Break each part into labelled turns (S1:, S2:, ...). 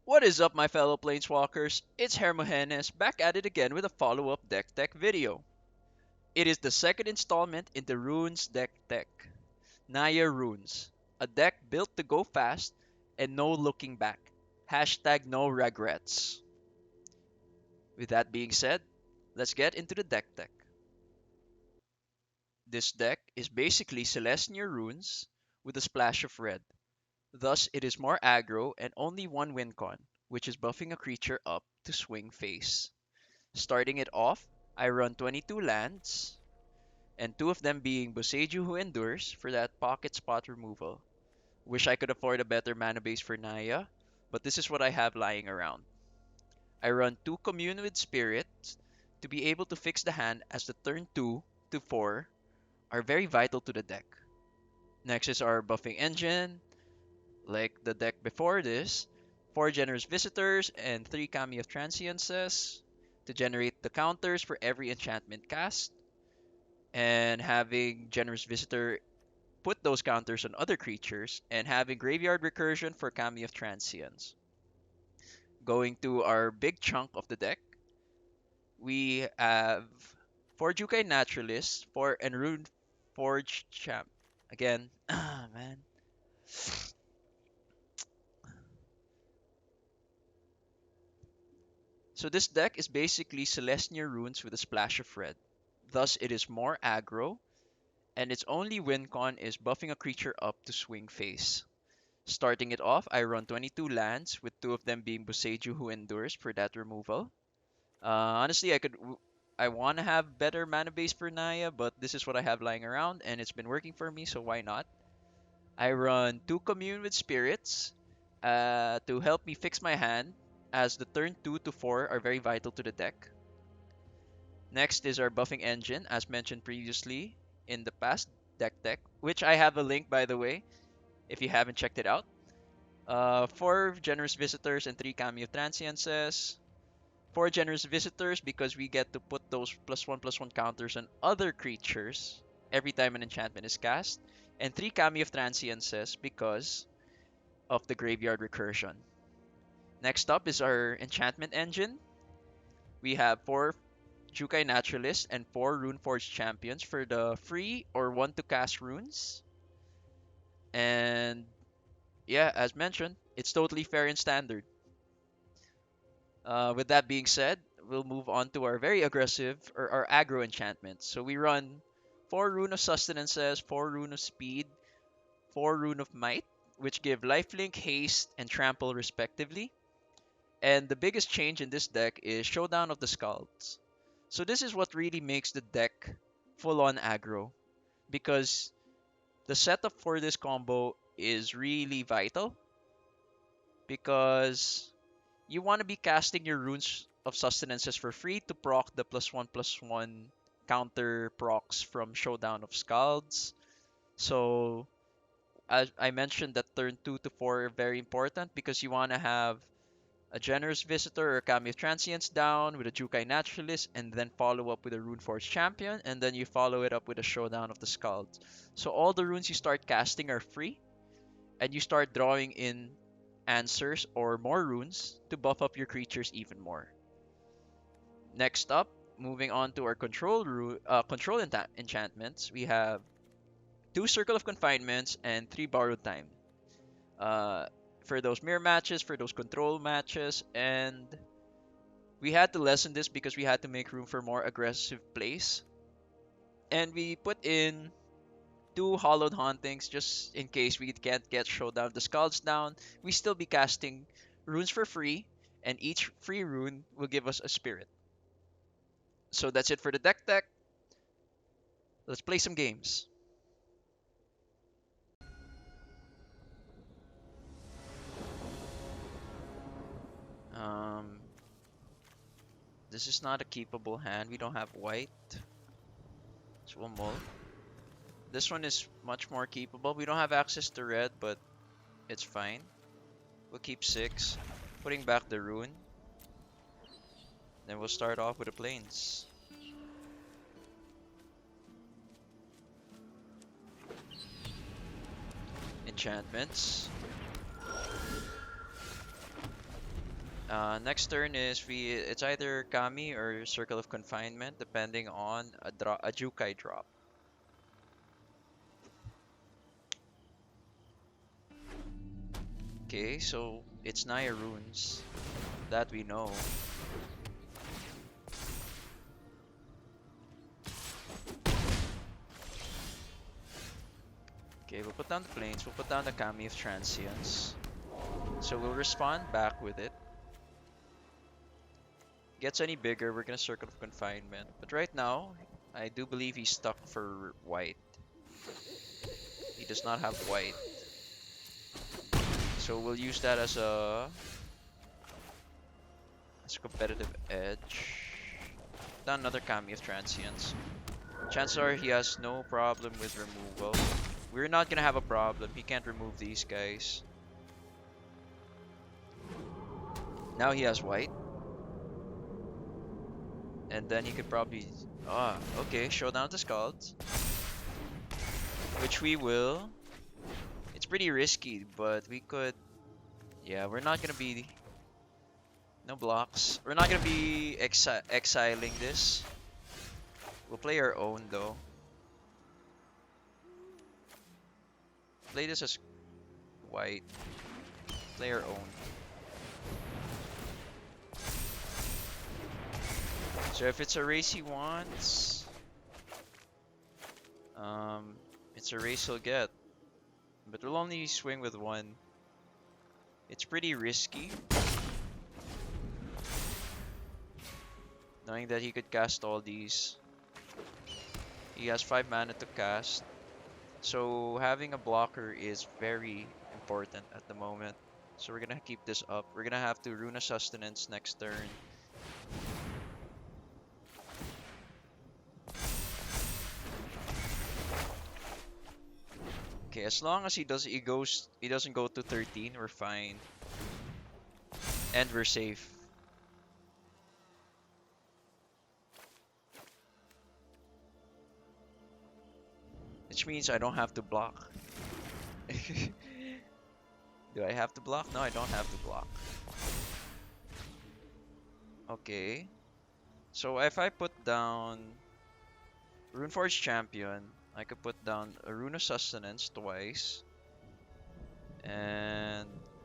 S1: What is up, my fellow planeswalkers? It's Hermogenes back at it again with a follow-up deck tech video. It is the second installment in the Runes deck tech, Naya Runes, a deck built to go fast and no looking back. Hashtag no regrets. With that being said, let's get into the deck tech. This deck is basically Celestial Runes with a splash of red. Thus, it is more aggro and only one win con, which is buffing a creature up to swing face. Starting it off, I run 22 lands, and two of them being Boseiju who endures for that pocket spot removal. Wish I could afford a better mana base for Naya, but this is what I have lying around. I run two Commune with Spirits to be able to fix the hand as the turn 2 to 4 are very vital to the deck. Next is our buffing engine, like the deck before this, 4 Generous Visitors and 3 Kami of Transiences to generate the counters for every enchantment cast, and having Generous Visitor put those counters on other creatures, and having Graveyard Recursion for Kami of Transience. Going to our big chunk of the deck, we have 4 Jukai Naturalist, 4 and Runeforge Champ. Again, man. So this deck is basically Celestial Runes with a splash of red. Thus, it is more aggro, and its only win con is buffing a creature up to swing face. Starting it off, I run 22 lands, with two of them being Boseiju who endures for that removal. Honestly, I want to have better mana base for Naya, but this is what I have lying around, and it's been working for me, so why not? I run two Commune with Spirits to help me fix my hand, as the turn 2 to 4 are very vital to the deck. Next is our buffing engine, as mentioned previously in the past deck, which I have a link, by the way, if you haven't checked it out. 4 Generous Visitors and 3 Kami of Transiences. 4 Generous Visitors because we get to put those +1/+1 counters on other creatures every time an enchantment is cast. And 3 Kami of Transiences because of the Graveyard Recursion. Next up is our enchantment engine. We have 4 Jukai Naturalist and 4 Runeforge Champions for the free or 1 to cast runes. And yeah, as mentioned, it's totally fair and standard. With that being said, we'll move on to our very aggressive or our aggro enchantments. So we run 4 Rune of Sustenances, 4 Rune of Speed, 4 Rune of Might, which give lifelink, haste, and trample respectively. And the biggest change in this deck is Showdown of the Skalds. So this is what really makes the deck full-on aggro, because the setup for this combo is really vital, because you want to be casting your Runes of Sustenances for free to proc the +1/+1 counter procs from Showdown of Skalds. So as I mentioned, that turn 2 to 4 are very important because you want to have a Generous Visitor or Kami of Transience down with a Jukai Naturalist, and then follow up with a Runeforge Champion, and then you follow it up with a Showdown of the Skalds. So all the runes you start casting are free, and you start drawing in answers or more runes to buff up your creatures even more. Next up, moving on to our control enchantments, we have 2 Circle of Confinements and 3 Borrowed Time. For those mirror matches, for those control matches, and we had to lessen this because we had to make room for more aggressive plays. And we put in 2 Hallowed Hauntings just in case we can't get Showdown the Skalds down. We still be casting runes for free, and each free rune will give us a spirit. So that's it for the deck. Let's play some games. Um, this is not a keepable hand. We don't have white. So we'll mull. This one is much more keepable. We don't have access to red, but it's fine. We'll keep 6. Putting back the rune. Then we'll start off with the plains. Enchantments. Next turn is it's either Kami or Circle of Confinement, depending on a Jukai drop. Okay, so it's Naya runes. That we know. Okay, we'll put down the planes, we'll put down the Kami of Transience. So we'll respond back with it. Gets any bigger, we're gonna Circle of Confinement. But right now, I do believe he's stuck for white. He does not have white. So we'll use that as a competitive edge. Down another Kami of Transience. Chances are he has no problem with removal. We're not gonna have a problem. He can't remove these guys. Now he has white. And then he could probably... okay. Showdown the Skalds. Which we will. It's pretty risky, but we could... Yeah, we're not gonna be... No blocks. We're not gonna be exiling this. We'll play our own, though. Play this as white. Play our own. So if it's a race he wants, it's a race he'll get. But we'll only swing with one. It's pretty risky. Knowing that he could cast all these. He has 5 mana to cast. So having a blocker is very important at the moment. So we're gonna keep this up. We're gonna have to Rune of Sustenance next turn. Okay, as long as he doesn't go to 13, we're fine. And we're safe. Which means I don't have to block. Do I have to block? No, I don't have to block. Okay. So if I put down Runeforge Champion, I could put down a Rune of Sustenance twice.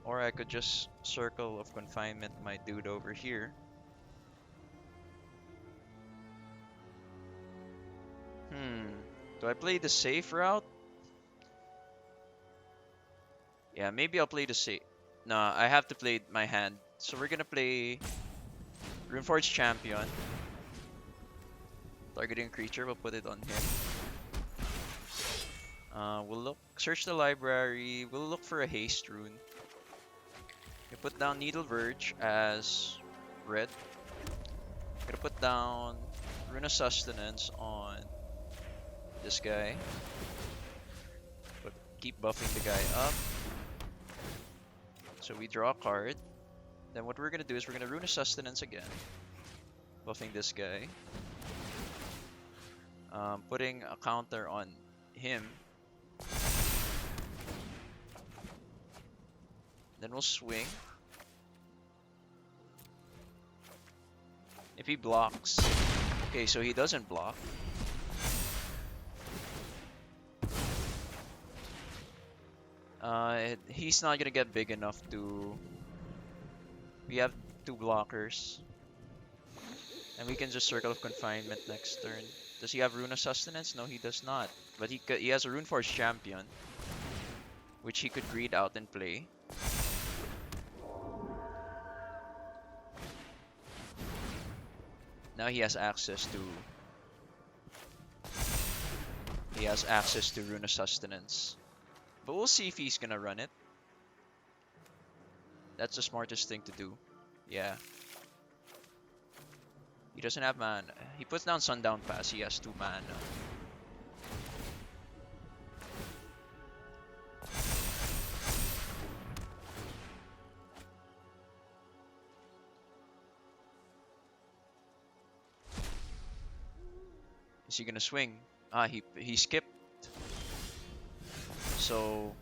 S1: Or I could just Circle of Confinement my dude over here. Do I play the safe route? Yeah, maybe I'll play the safe. Nah, I have to play my hand. So we're gonna play Runeforge Champion. Targeting a creature, we'll put it on him. We'll search the library. We'll look for a haste rune. We put down Needleverge as red. Gonna put down Rune of Sustenance on this guy. But keep buffing the guy up. So we draw a card. Then what we're gonna do is we're gonna Rune of Sustenance again. Buffing this guy. Putting a counter on him. Then we'll swing. If he blocks. Okay, so he doesn't block. He's not gonna get big enough to... We have 2 blockers. And we can just Circle of Confinement next turn. Does he have Rune of Sustenance? No, he does not. But he has a Runeforge Champion, which he could read out and play. Now he has access to... Rune of Sustenance. But we'll see if he's gonna run it. That's the smartest thing to do. Yeah. He doesn't have mana. He puts down Sundown Pass. He has 2 mana. Is he gonna swing? He skipped. So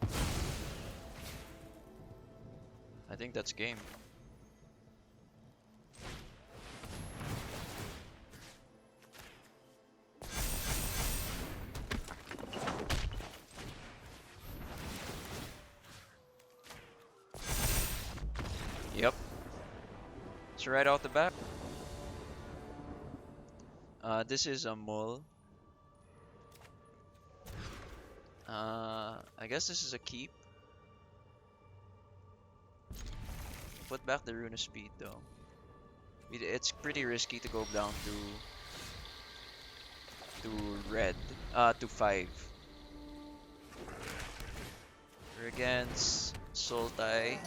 S1: I think that's game. Yep. So right out the bat. This is a mull. I guess this is a keep. Put back the Rune of Speed though. It's pretty risky to go down to red. To 5. We're against Sultai.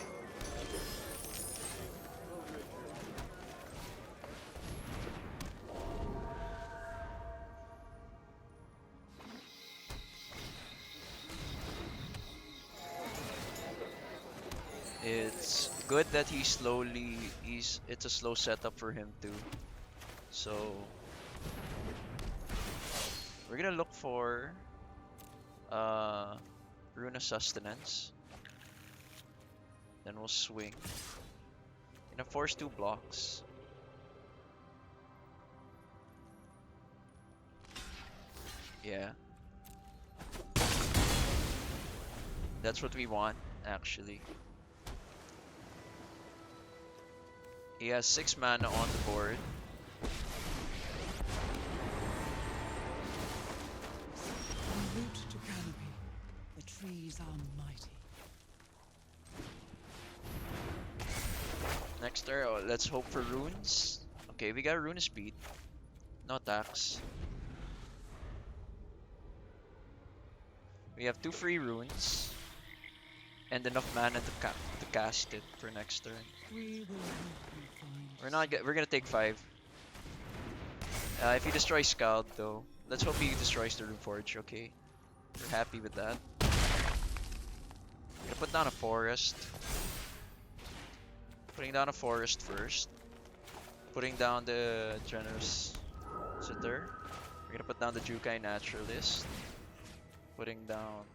S1: It's good that it's a slow setup for him too. So we're gonna look for Rune of Sustenance. Then we'll swing. Gonna force 2 blocks. Yeah. That's what we want, actually. He has 6 mana on the board.
S2: En route to Canopy, the trees are mighty.
S1: Next turn, let's hope for runes. Okay, we got Rune of Speed. No tax. We have 2 free runes. And enough mana to cast it for next turn.
S2: We will help you find
S1: We're gonna take 5. If he destroys Skald though, let's hope he destroys the Runeforge. Okay, we're happy with that. Gonna put down a forest. Putting down a forest first. Putting down the generous sitter. We're gonna put down the Jukai Naturalist. Putting down.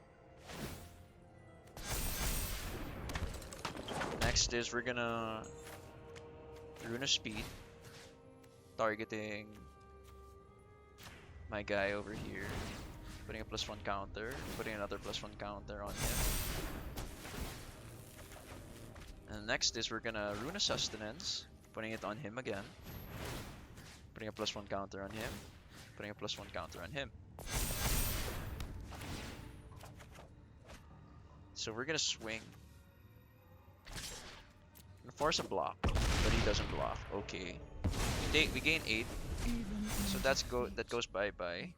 S1: Next is we're gonna Rune of Speed, targeting my guy over here, putting a +1 counter, putting another +1 counter on him. And next is we're gonna Rune of Sustenance, putting it on him again, putting a +1 counter on him, putting a +1 counter on him. So we're gonna swing. Force a block, but he doesn't block. Okay, we gain 8, so that goes bye bye.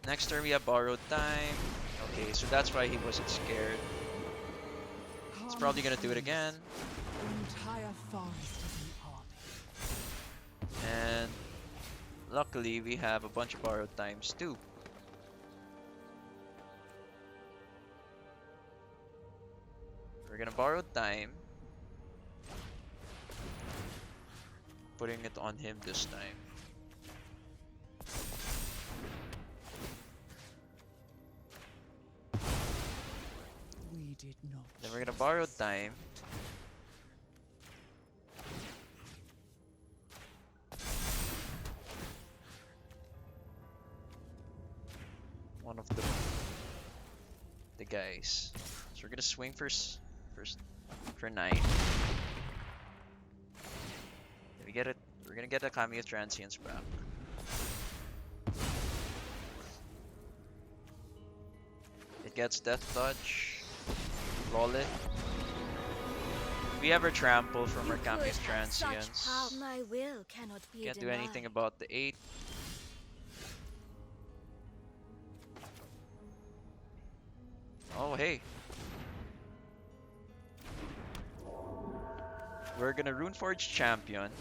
S1: Next turn we have borrowed time. Okay, so that's why he wasn't scared. He's probably gonna do it again. And luckily we have a bunch of borrowed times too. We're gonna borrow time, putting it on him this time.
S2: We did not.
S1: Then we're gonna borrow time. One of the guys. So we're gonna swing first for 9. We get it. We're gonna get a Kami of Transience back. It gets Death Touch. Roll it. We have our trample from our Kami of Transience.
S3: My will cannot be
S1: Can't do
S3: denied.
S1: anything about the 8. Oh hey. We're gonna Runeforge Champion.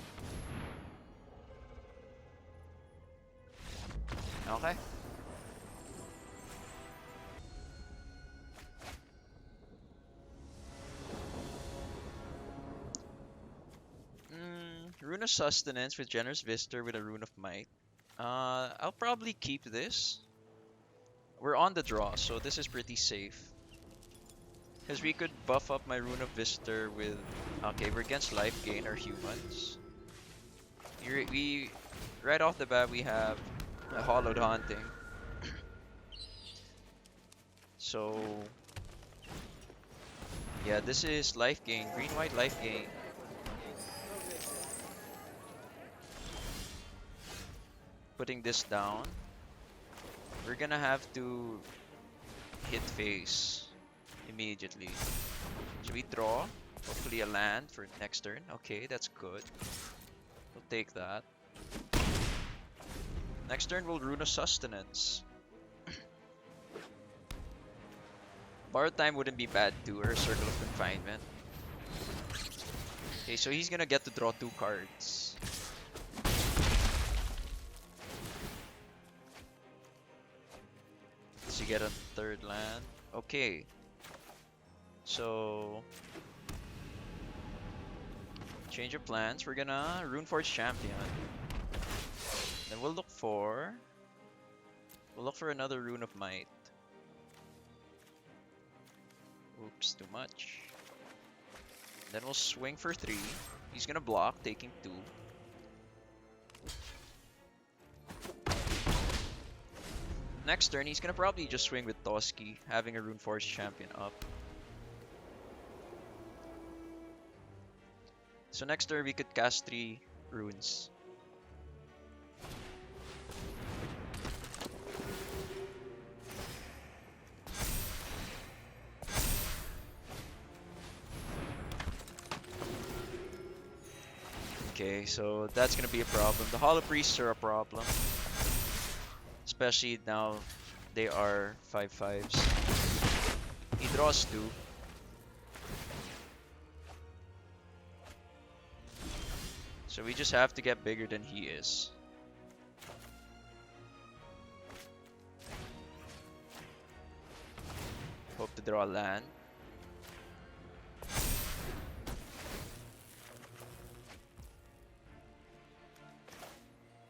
S1: Okay. Rune of Sustenance with Generous Visitor with a Rune of Might. I'll probably keep this. We're on the draw, so this is pretty safe. Because we could buff up my Rune of Visitor with... Okay, we're against life gain or humans. Right off the bat, we have a Hallowed Haunting. So... Yeah, this is life gain. Green-white life gain. Putting this down. We're gonna have to hit face immediately. So we draw. Hopefully a land for next turn. Okay, that's good. We'll take that. Next turn we'll Rune of Sustenance. Borrowed Time wouldn't be bad too, or Circle of Confinement. Okay, so he's gonna get to draw 2 cards. Does he get a 3rd land? Okay. So change of plans. We're gonna Runeforge Champion. Then we'll look for another Rune of Might. Oops, too much. Then we'll swing for 3. He's gonna block, taking 2. Next turn, he's gonna probably just swing with Toski, having a Runeforge Champion up. So next turn, we could cast 3 runes. Okay, so that's gonna be a problem. The Hollow Priests are a problem. Especially now they are 5/5s. He draws 2. So we just have to get bigger than he is. Hope to draw land.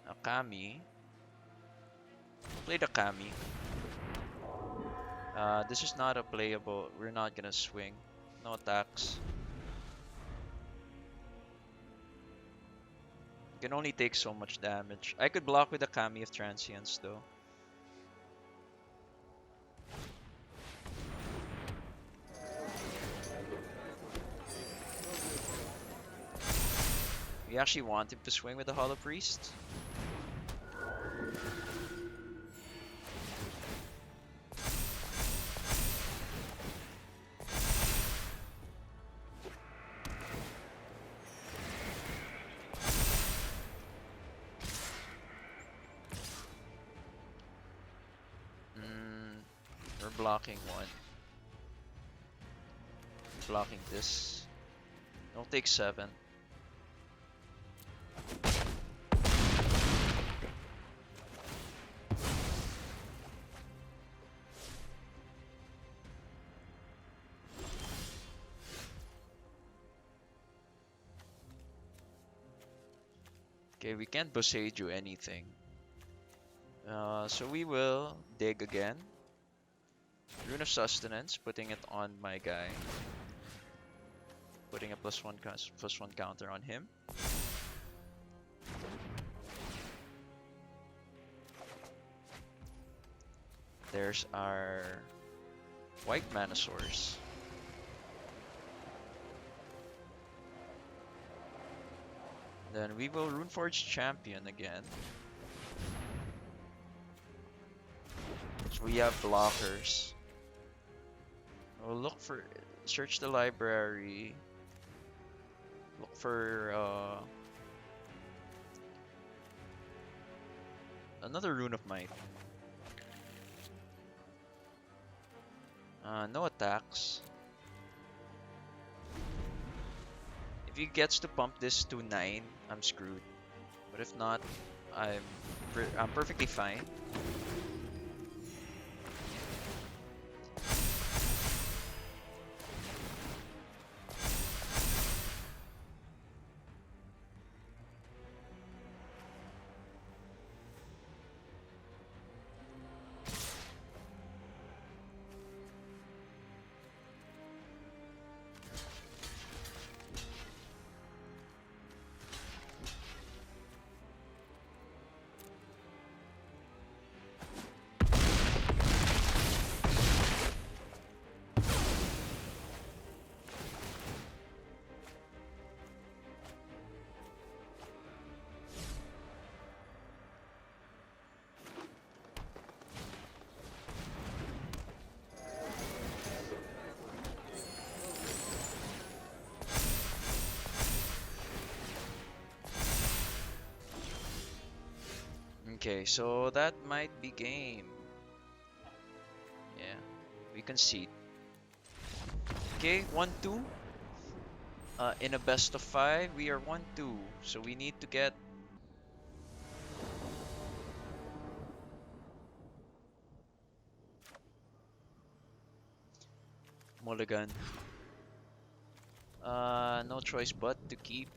S1: A Kami. Play the Kami. This is not a playable. We're not gonna swing. No attacks. You can only take so much damage. I could block with the Kami of Transience though. We actually want him to swing with the Hollow Priest. We're blocking 1. Blocking this. Don't take 7. Okay, we can't Boseiju anything. So we will dig again. Rune of Sustenance, putting it on my guy. Putting a +1 counter on him. There's our white mana source. Then we will Runeforge Champion again. So we have blockers. We'll look for, search the library. Look for another Rune of Might. No attacks. If he gets to pump this to 9, I'm screwed. But if not, I'm perfectly fine. Okay, so that might be game. Yeah, we concede. Okay, 1-2. In a best of 5, we are 1-2. So we need to get Mulligan. No choice but to keep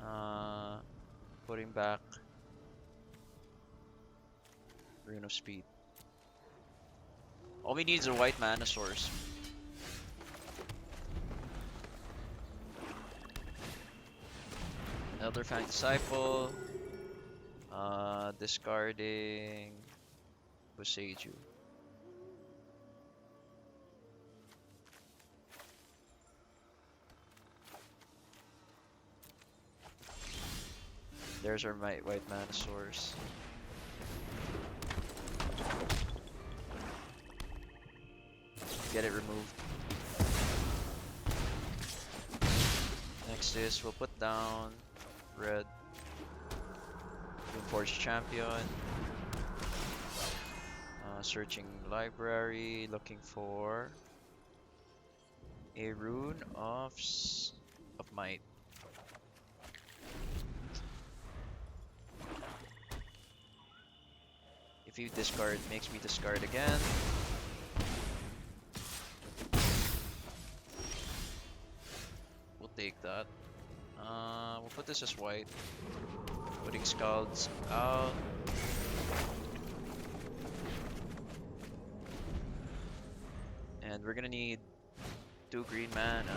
S1: uh, putting back Rune of Speed. All we need is a white mana source. Elder Fang Disciple. Discarding Boseiju. There's our white mana source. Get it removed. Next is we'll put down red Runeforge Champion. Searching library, looking for a Rune of Might. If you discard, makes me discard again. We'll take that. We'll put this as white. Putting Skalds out. And we're gonna need 2 green mana.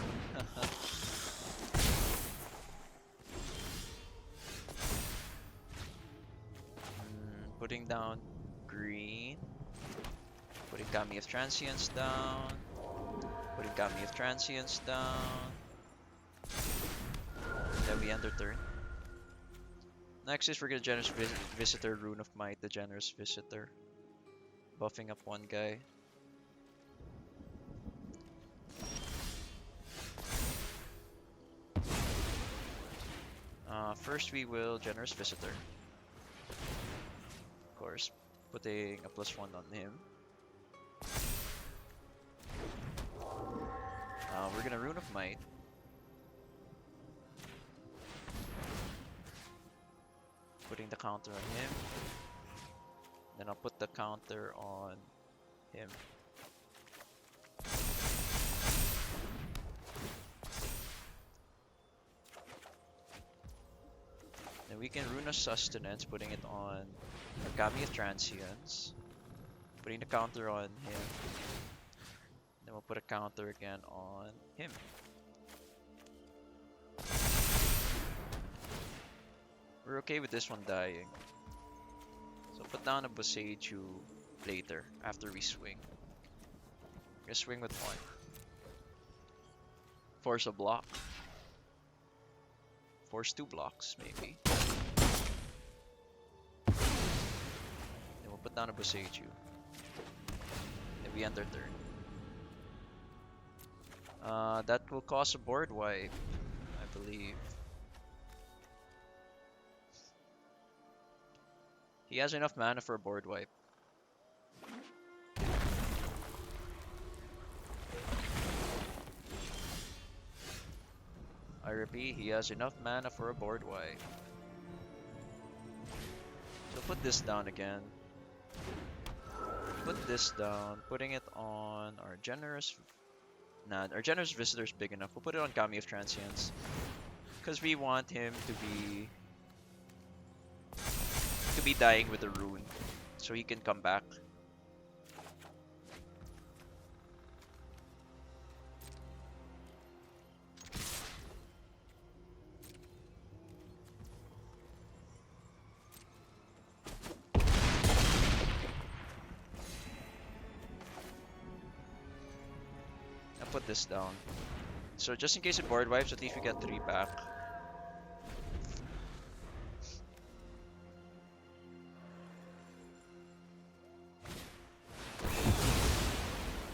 S1: Putting down green. Putting Kami of Transience down. Putting Kami of Transience down. Then we end our turn. Next is we're gonna Generous Visitor Rune of Might, the Generous Visitor. Buffing up one guy. First we will Generous Visitor. Of course, putting a +1 on him. We're gonna Rune of Might. Putting the counter on him. Then I'll put the counter on him. Then we can Rune of Sustenance, putting it on Kami of Transience. Putting the counter on him. Then we'll put a counter again on him. We're okay with this one dying. So put down a Boseiju later, after we swing. We're gonna swing with 1. Force a block. Force 2 blocks, maybe. Then we'll put down a Boseiju. Then we end our turn. That will cause a board wipe, I believe. He has enough mana for a board wipe. I repeat, he has enough mana for a board wipe. So put this down again. Put this down, putting it on our Generous... Nah, our Generous Visitor is big enough. We'll put it on Kami of Transience. Because we want him to be dying with a rune. So he can come back. Put this down. So just in case it board wipes, at least we get 3 back.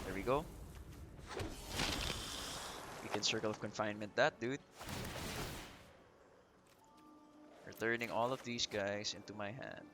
S1: There we go. We can Circle of Confinement that dude. Returning all of these guys into my hand.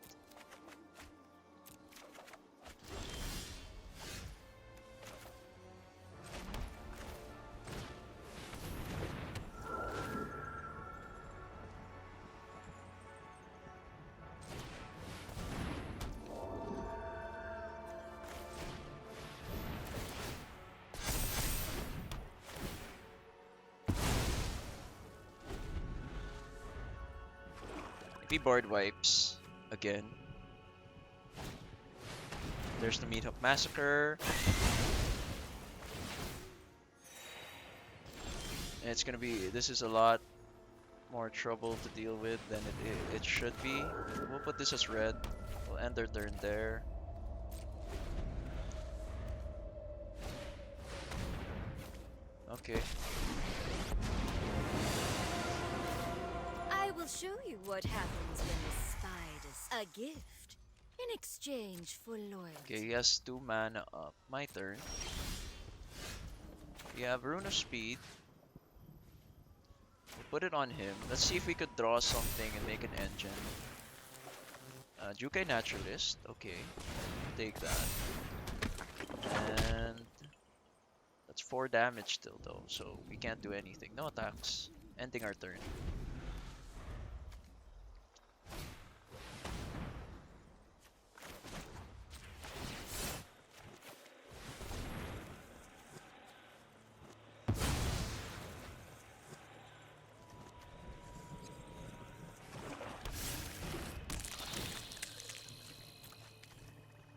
S1: If he board wipes again, there's the Meathawk Massacre. And it's gonna be, this is a lot more trouble to deal with than it should be. We'll put this as red. We'll end their turn there. Okay.
S3: I will show you what happens when the spiders a gift in exchange for loyalty.
S1: Okay, he has 2 mana up. My turn. We have Rune of Speed. We'll put it on him. Let's see if we could draw something and make an engine. Jukai Naturalist. Okay, take that. And that's 4 damage still though, so we can't do anything. No attacks. Ending our turn.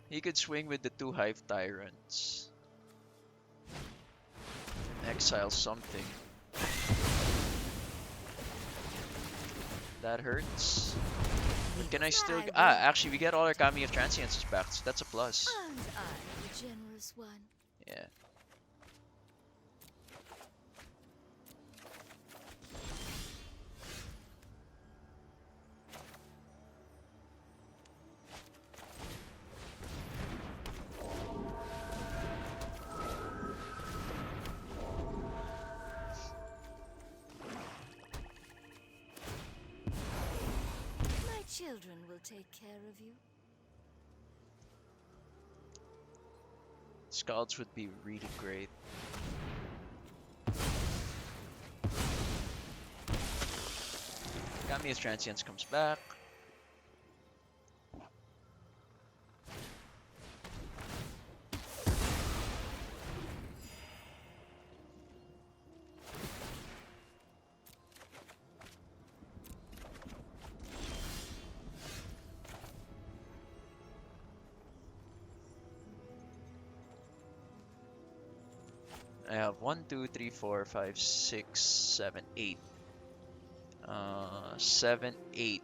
S1: He could swing with the 2 Hive Tyrants. Exile something. That hurts. But can I still... actually we get all our Kami of Transiences back, so that's a plus.
S3: And I, the generous one.
S1: Yeah.
S3: Children will take care of you.
S1: Skalds would be really great. Kami of Transience comes back. I have 1, 2, 3, 4, 5, 6, 7, 8. 7, 8.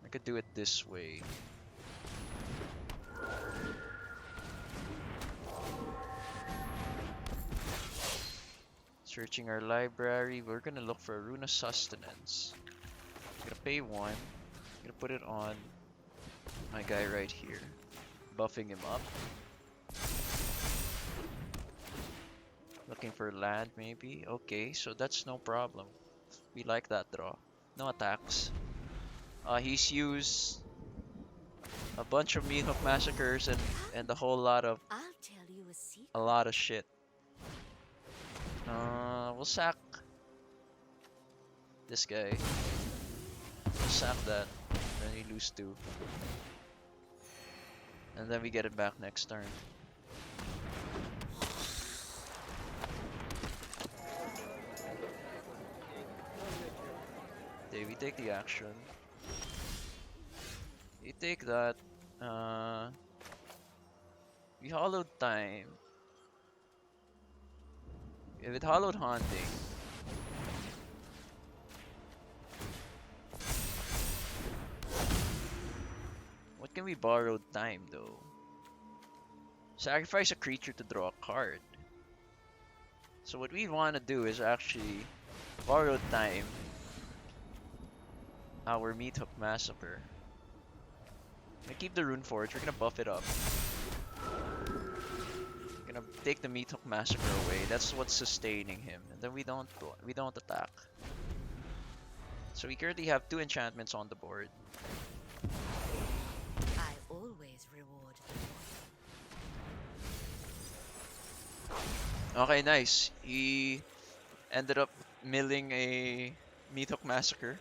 S1: I could do it this way. Searching our library, we're gonna look for a Rune of Sustenance. I'm gonna pay 1. I'm gonna put it on my guy right here, buffing him up. Looking for land maybe. Okay, so that's no problem. We like that draw. No attacks. He's used a bunch of Meathawk Massacres and a whole lot of
S3: I'll tell you a secret.
S1: a lot of shit. We'll sack this guy. We'll sack that. Then we lose 2. And then we get it back next turn. Okay, we take the action. We take that. We Hallowed Time. With Hallowed Haunting. What can we borrow time though? Sacrifice a creature to draw a card. So what we want to do is actually borrow time. Our Meathawk Massacre. We're gonna keep the Runeforge. We're gonna buff it up. We're gonna take the Meathook Massacre away. That's what's sustaining him, and then we don't attack. So we currently have 2 enchantments on the board.
S3: I always reward the
S1: Okay, nice. He ended up milling a Meathook Massacre.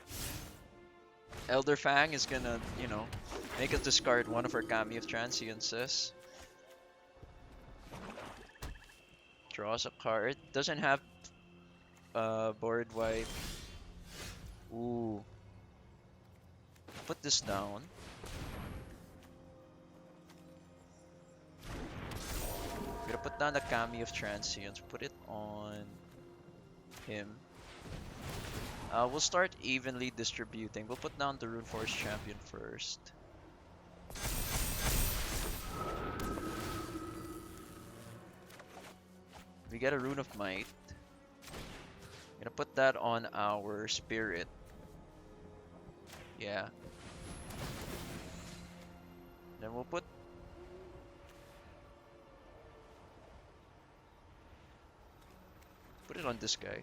S1: Elder Fang is gonna, you know, make us discard one of our Kami of Transiences. Draws a card. Doesn't have board wipe. Ooh. Put this down. I'm gonna put down the Kami of Transience. Put it on him. We'll start evenly distributing. We'll put down the Runeforge Champion first. We get a Rune of Might. I'm gonna put that on our Spirit. Yeah. Then we'll put it on this guy.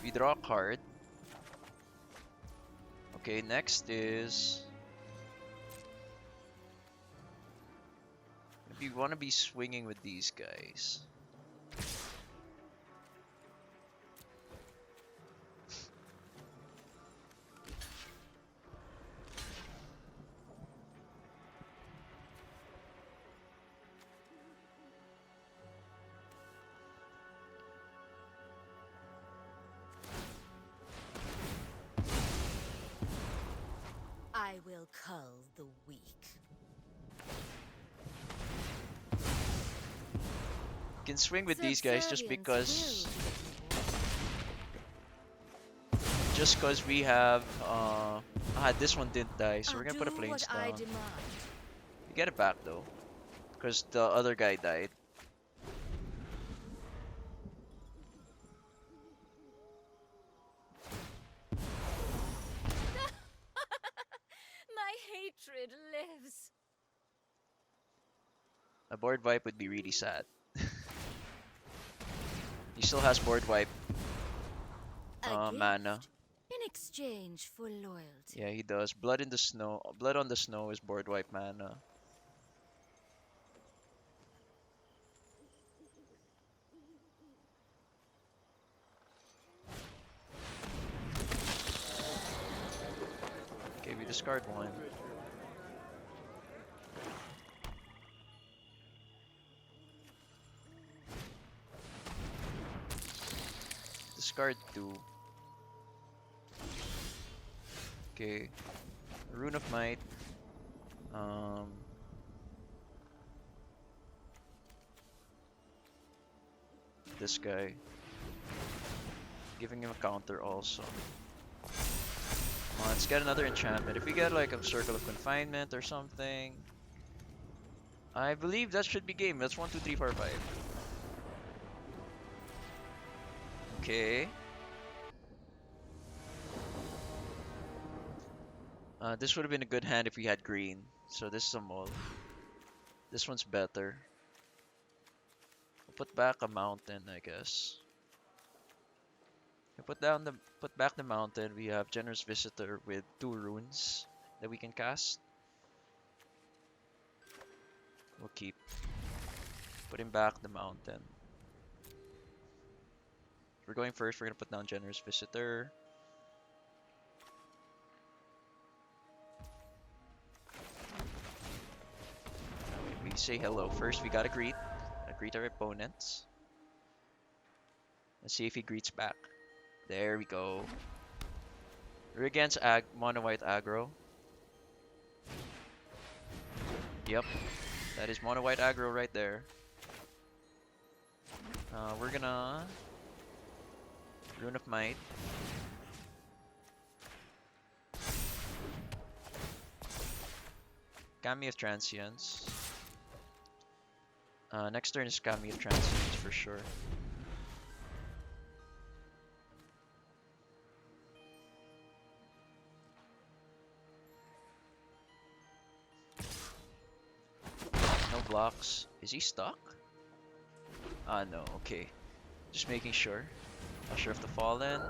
S1: We draw a card. Okay, next is we want to be swinging with these guys.
S3: I will cull the weak.
S1: Can swing with these guys just because we have this one didn't die, so we're gonna put a Plains down. We get it back though, because the other guy died.
S3: My hatred lives.
S1: A board wipe would be really sad. He still has board wipe mana.
S3: In exchange for loyalty.
S1: Yeah, he does. Blood in the snow. Blood on the snow is board wipe mana. Okay, we discard one. Discard 2. Okay. Rune of Might. This guy. Giving him a counter also. Come on, let's get another enchantment. If we get like a Circle of Confinement or something, I believe that should be game. That's 1, 2, 3, 4, 5. Okay. This would have been a good hand if we had green. So this is a mole. This one's better. We'll put back a mountain, I guess. We put back the mountain. We have Generous Visitor with 2 runes that we can cast. We'll keep putting back the mountain. We're going first. We're gonna put down Generous Visitor. We say hello first. We gotta greet our opponents. Let's see if he greets back. There we go. We're against mono white aggro. Yep, that is mono white aggro right there. We're gonna Rune of Might. Kami of Transience. Next turn is Kami of Transience for sure. blocks. Is he stuck? Ah, no, okay. Just making sure. Usher of the Fallen.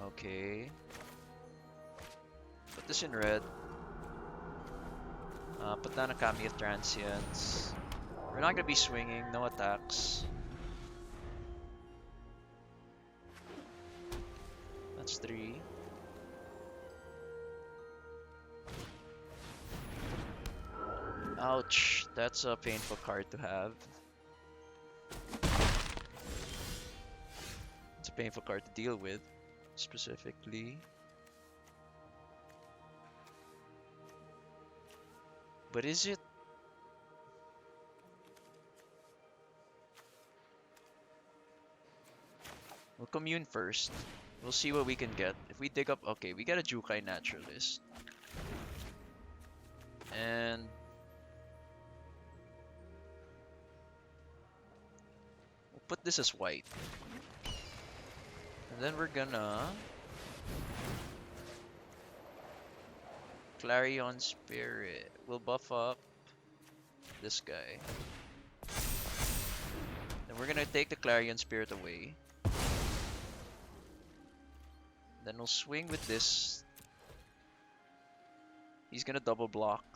S1: Okay. Put this in red. Put down a Kami of Transience. We're not gonna be swinging, no attacks. That's 3. Ouch, that's a painful card to have. It's a painful card to deal with, specifically. But is it? We'll commune first. We'll see what we can get. If we dig up, okay, we get a Jukai Naturalist. And we'll put this as white. And then we're gonna Clarion Spirit. We'll buff up this guy. Then we're gonna take the Clarion Spirit away. Then we'll swing with this. He's gonna double block.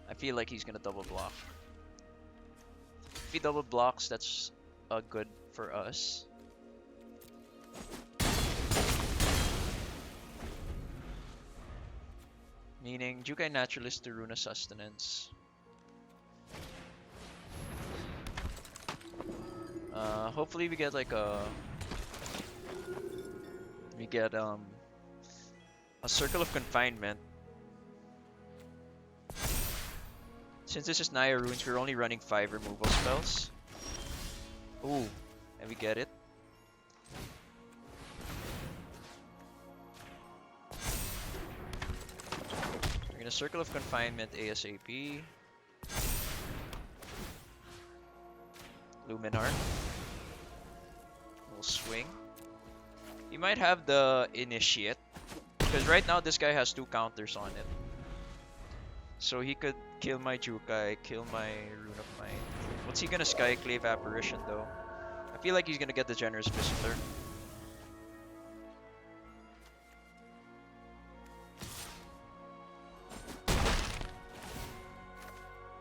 S1: I feel like he's gonna double block. If he double blocks, that's good for us. Meaning Jukai Naturalist to Rune of Sustenance. Hopefully we get like a Circle of Confinement. Since this is Naya runes, we're only running 5 removal spells. Ooh, and we get it. We're gonna Circle of Confinement ASAP. Luminar. We'll swing. He might have the Initiate, because right now this guy has 2 counters on it. So he could kill my Jukai, kill my Rune of Might. What's he gonna Skyclave Apparition though? I feel like he's gonna get the Generous Visitor.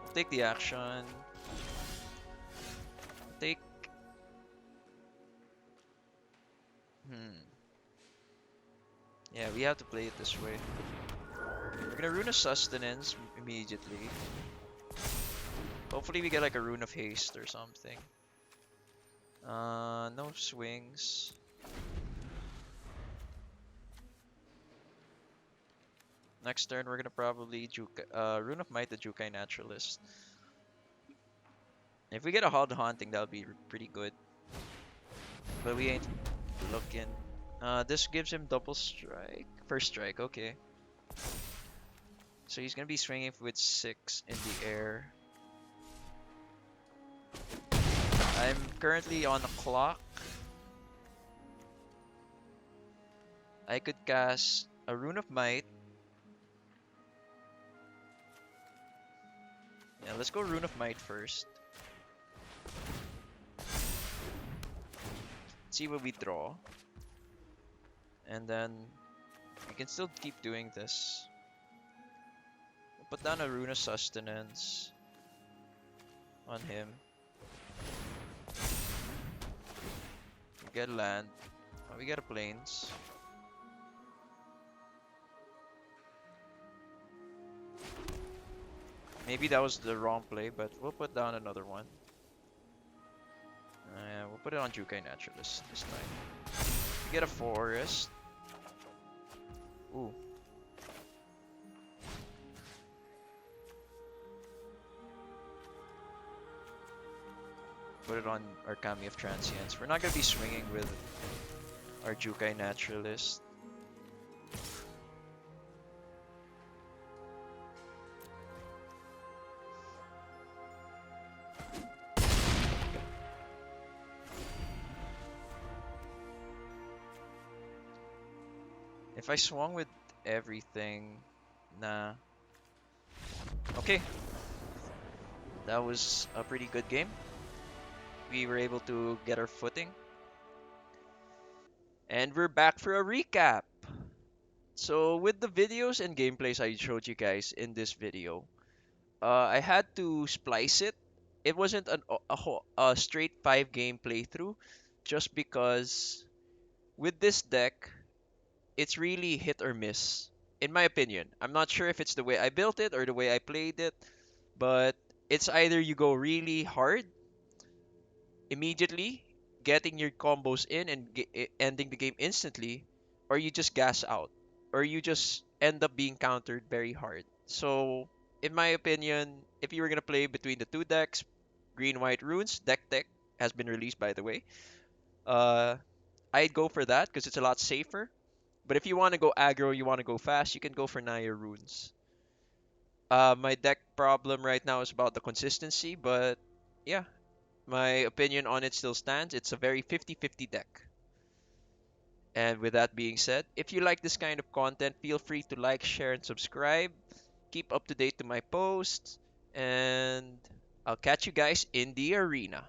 S1: We'll take the action. Take... Yeah, we have to play it this way. We're gonna Rune of Sustenance immediately. Hopefully we get like a Rune of Haste or something. No swings. Next turn we're gonna probably Rune of Might the Jukai Naturalist. If we get a Hallowed Haunting, that'll be pretty good. But we ain't looking. This gives him double strike. First strike, okay. So he's gonna be swinging with 6 in the air. I'm currently on the clock. I could cast a Rune of Might. Yeah, let's go Rune of Might first. See what we draw. And then we can still keep doing this. We'll put down a Rune of Sustenance on him. We get land. Oh, we get a Plains. Maybe that was the wrong play, but we'll put down another one. We'll put it on Jukai Naturalist this time. We get a Forest. Ooh. Put it on our Kami of Transience. We're not gonna be swinging with our Jukai Naturalist. If I swung with everything, nah. Okay, that was a pretty good game. We were able to get our footing. And we're back for a recap. So with the videos and gameplays I showed you guys in this video, I had to splice it. It wasn't a straight 5 game playthrough, just because with this deck, it's really hit or miss, in my opinion. I'm not sure if it's the way I built it or the way I played it, but it's either you go really hard immediately, getting your combos in and ending the game instantly, or you just gas out, or you just end up being countered very hard. So, in my opinion, if you were gonna play between the two decks, green white runes, deck tech has been released by the way. Uh, I'd go for that because it's a lot safer. But if you want to go aggro, you want to go fast, you can go for Naya runes. My deck problem right now is about the consistency, but yeah, my opinion on it still stands. It's a very 50-50 deck. And with that being said, if you like this kind of content, feel free to like, share, and subscribe. Keep up to date to my posts, and I'll catch you guys in the arena.